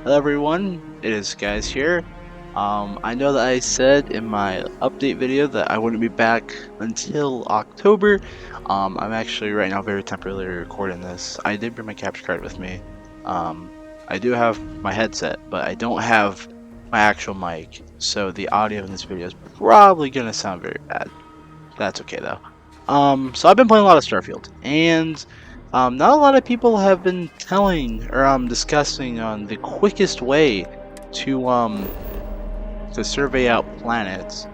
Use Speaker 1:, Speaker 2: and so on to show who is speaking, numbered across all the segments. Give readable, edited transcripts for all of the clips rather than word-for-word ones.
Speaker 1: Hello everyone, it is Skyz here. I know that I said in my update video that I wouldn't be back until October. I'm actually right now very temporarily recording this. I did bring my capture card with me. I do have my headset, but I don't have my actual mic, so the audio in this video is probably gonna sound very bad. That's okay though. So I've been playing a lot of Starfield, and not a lot of people have been telling or discussing on the quickest way to survey out planets.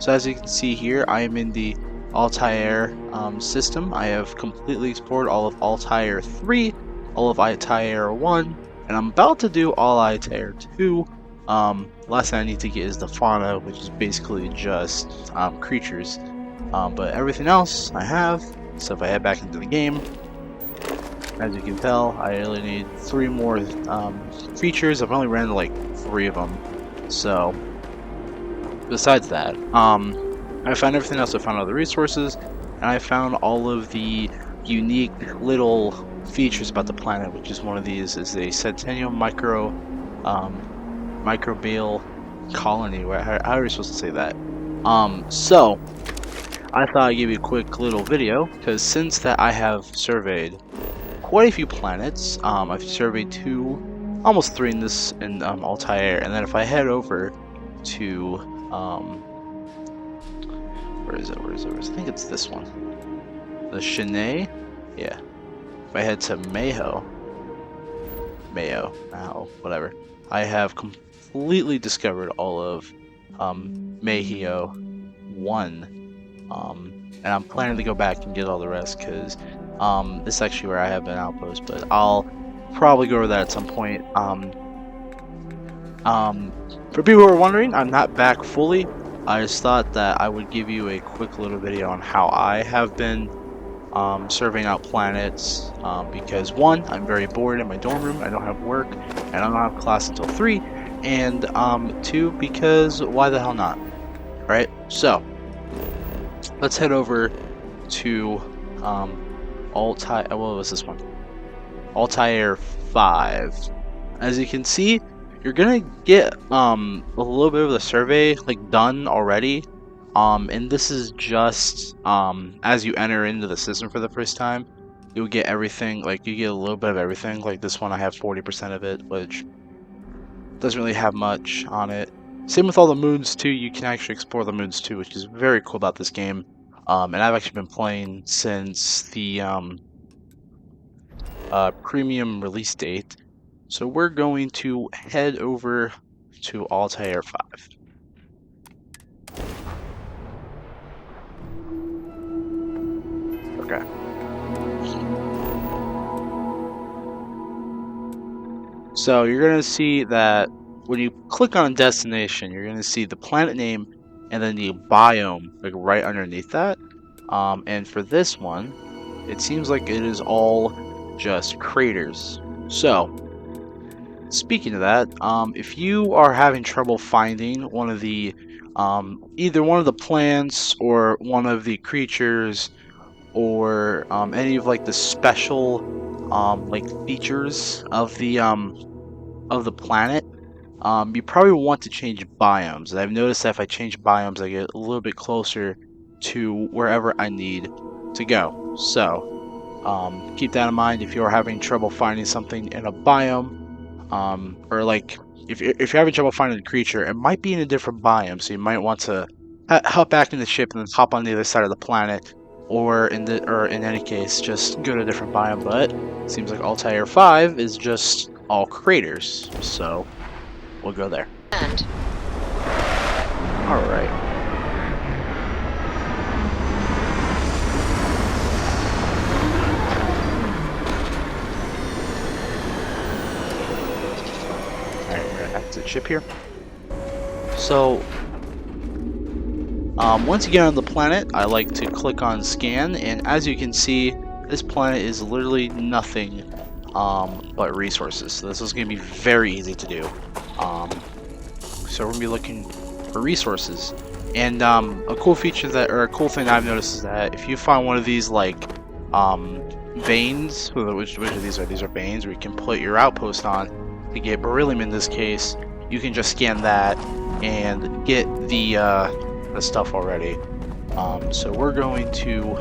Speaker 1: So as you can see here, I am in the Altair system. I have completely explored all of Altair 3, all of Altair 1, and I'm about to do all Altair 2. Last thing I need to get is the fauna, which is basically just creatures. But everything else I have. So if I head back into the game, as you can tell, I only need 3 more features. I've only ran like 3 of them. So besides that, I found everything else. I found all the resources, and I found all of the unique little features about the planet, which is one of these is a Centennial microbial colony. How are we supposed to say that? So I thought I'd give you a quick little video, because since that I have surveyed quite a few planets. I've surveyed 2, almost 3 in this in Altair, and then if I head over to where is it? I think it's this one, the Shanae. Yeah. If I head to Mayo, whatever. I have completely discovered all of Mayheo 1. And I'm planning to go back and get all the rest, because this is actually where I have an outpost, but I'll probably go over that at some point. For people who are wondering, I'm not back fully. I just thought that I would give you a quick little video on how I have been surveying out planets, because 1, I'm very bored in my dorm room, I don't have work, and I don't have class until 3, and 2, because why the hell not, right? So let's head over to Altair. What was this one? Altair 5. As you can see, you're gonna get a little bit of the survey like done already. And this is just as you enter into the system for the first time, you'll get everything. Like you get a little bit of everything. Like this one, I have 40% of it, which doesn't really have much on it. Same with all the moons too. You can actually explore the moons too, which is very cool about this game. And I've actually been playing since the premium release date. So we're going to head over to Altair 5. Okay. So you're going to see that when you click on destination, you're going to see the planet name and then the biome like right underneath that. And for this one, it seems like it is all just craters. So speaking of that, if you are having trouble finding one of the either one of the plants or one of the creatures or any of like the special like features of the planet, you probably want to change biomes. And I've noticed that if I change biomes, I get a little bit closer to wherever I need to go. So keep that in mind if you're having trouble finding something in a biome, or like if you're having trouble finding a creature, it might be in a different biome, so you might want to hop back in the ship and then hop on the other side of the planet, or in any case just go to a different biome. But it seems like Altair 5 is just all craters, so we'll go there. Alright. Exit ship here. So once you get on the planet, I like to click on scan, and as you can see, this planet is literally nothing but resources. So this is going to be very easy to do. So we're going to be looking for resources, and a cool feature that, or a cool thing I've noticed is that if you find one of these like veins, which of these are? These are veins where you can put your outpost on. to get beryllium in this case, you can just scan that and get the stuff already. So we're going to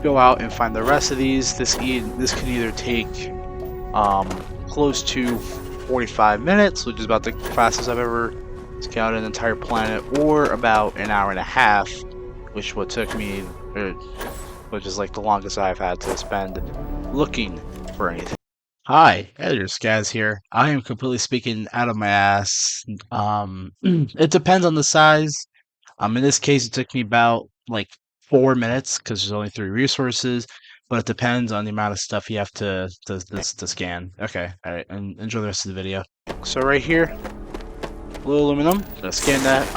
Speaker 1: go out and find the rest of these. This can either take close to 45 minutes, which is about the fastest I've ever scouted an entire planet, or about an hour and a half, which took me, which is like the longest I've had to spend looking for anything. Hi, Editor Skyz here. I am completely speaking out of my ass. It depends on the size. In this case, it took me about like 4 minutes because there's only 3 resources, but it depends on the amount of stuff you have to scan. Okay, all right, and enjoy the rest of the video. So right here, blue aluminum. Gonna scan that.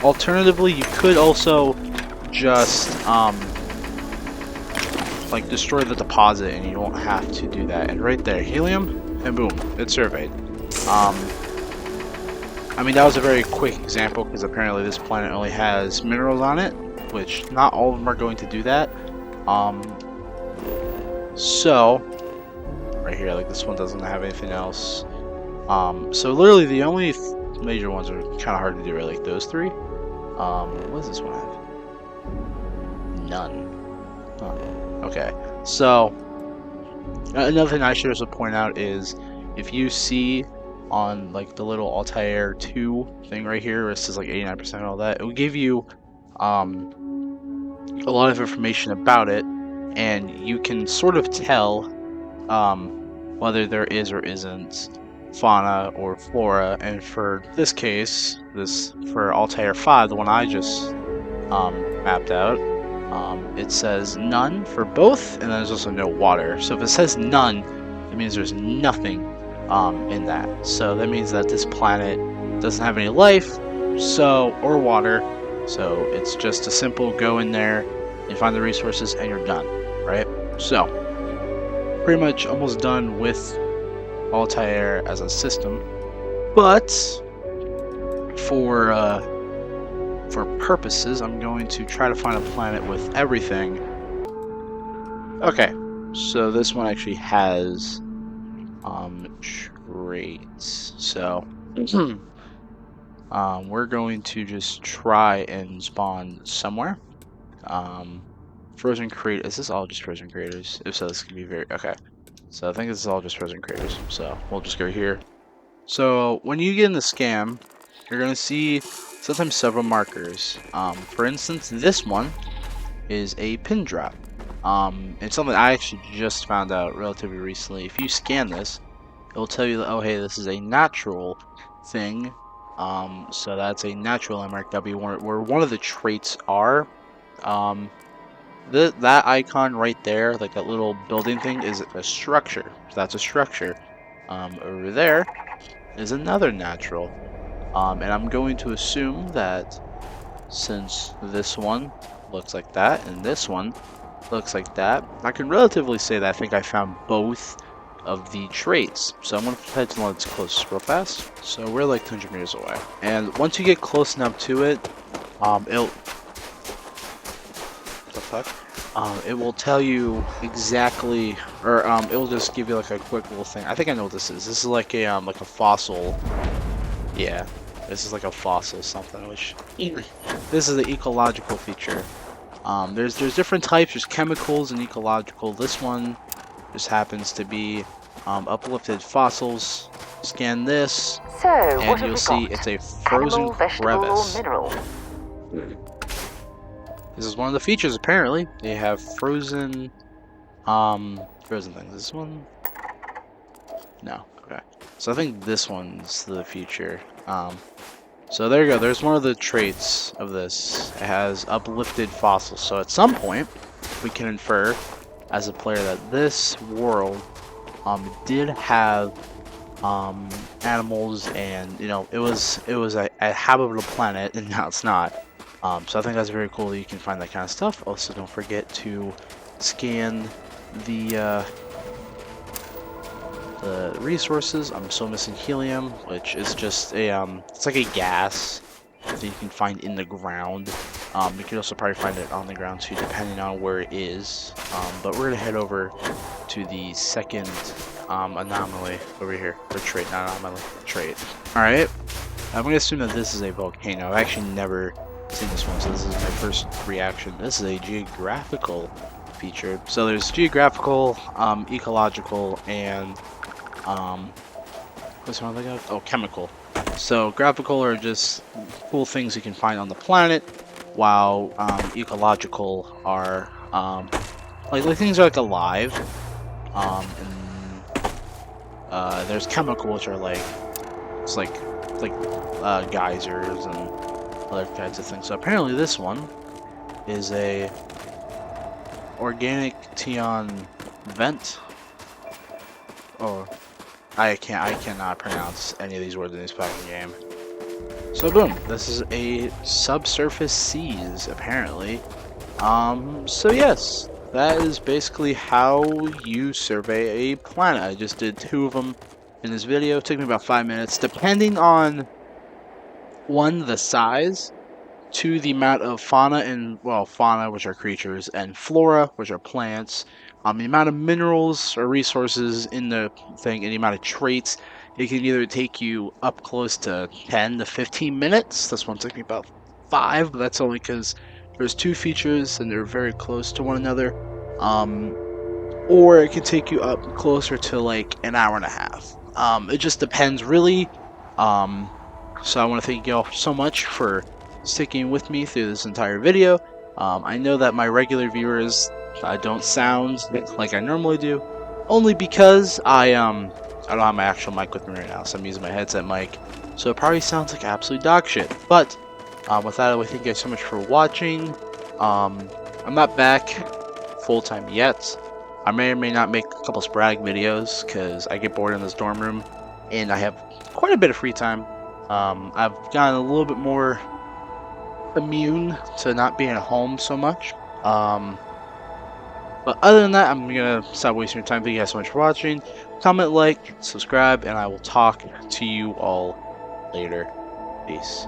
Speaker 1: Alternatively, you could also just like destroy the deposit, and you don't have to do that. And right there, helium, and boom, it's surveyed. I mean, that was a very quick example because apparently this planet only has minerals on it, which not all of them are going to do that. So right here, like this one doesn't have anything else. So literally the only major ones are kind of hard to do, right? Like those three. What does this one have? None. Huh. Okay. So another thing I should also point out is if you see on like the little Altair 2 thing right here, where it says like 89% and all that, it will give you a lot of information about it, and you can sort of tell whether there is or isn't fauna or flora. And for this case, for Altair 5, the one I just mapped out, it says none for both, and then there's also no water. So if it says none, it means there's nothing in that. So that means that this planet doesn't have any life, or water. So it's just a simple go in there and find the resources, and you're done, right? So pretty much almost done with Altair as a system, but for purposes, I'm going to try to find a planet with everything. Okay, so this one actually has traits. So we're going to just try and spawn somewhere. Frozen crater. Is this all just frozen craters? If so, this could be very okay. So I think this is all just frozen craters. So we'll just go here. So when you get in the scan, you're gonna see sometimes several markers. For instance, this one is a pin drop. It's something I actually just found out relatively recently. If you scan this, it will tell you that, oh hey, this is a natural thing. So that's a natural landmark that where one of the traits are. That icon right there, like that little building thing, is a structure. So that's a structure. Over there is another natural. And I'm going to assume that since this one looks like that and this one looks like that, I can relatively say that I think I found both of the traits. So I'm going to head to the one that's closest real fast. So we're like 200 meters away. And once you get close enough to it, it will tell you exactly, or it will just give you like a quick little thing. I think I know what this is. This is like a fossil. Yeah, this is like a fossil something. Which this is the ecological feature. There's different types. There's chemicals and ecological. This one just happens to be uplifted fossils. Scan this, and you'll see it's a frozen crevice. This is one of the features, apparently. They have frozen things. This one? No. Okay. So I think this one's the feature. So there you go. There's one of the traits of this. It has uplifted fossils. So at some point, we can infer, as a player, that this world did have animals, and it was a habitable planet, and now it's not. So I think that's very cool that you can find that kind of stuff. Also, don't forget to scan the resources. I'm still missing helium, which is just a it's like a gas that you can find in the ground. You can also probably find it on the ground too, depending on where it is. But we're gonna head over to the second anomaly over here, or trait, not anomaly, trait. Alright, I'm gonna assume that this is a volcano. I've actually never seen this one, so this is my first reaction. This is a geographical feature. So there's geographical, ecological, and, what's one other guy? Oh, chemical. So graphical are just cool things you can find on the planet, while, ecological are, like things are like alive, and there's chemical, which are like it's like geysers and other kinds of things. So apparently this one is a organic Tion vent. Oh, I cannot pronounce any of these words in this fucking game. So boom, this is a subsurface seas apparently. So yes, that is basically how you survey a planet. I just did 2 of them in this video. It took me about 5 minutes, depending on 1, the size, 2, the amount of fauna and, well, fauna, which are creatures, and flora, which are plants, the amount of minerals or resources in the thing, and the amount of traits. It can either take you up close to 10 to 15 minutes. This one took me about 5, but that's only because there's 2 features and they're very close to one another. Or it can take you up closer to like an hour and a half. It just depends really. So I want to thank you all so much for sticking with me through this entire video. I know that my regular viewers don't sound like I normally do, only because I don't have my actual mic with me right now, so I'm using my headset mic, so it probably sounds like absolute dog shit. But with that, I want to thank you guys so much for watching. I'm not back full-time yet. I may or may not make a couple sporadic videos because I get bored in this dorm room and I have quite a bit of free time. I've gotten a little bit more immune to not being at home so much. But other than that, I'm gonna stop wasting your time. Thank you guys so much for watching. Comment, like, subscribe, and I will talk to you all later. Peace.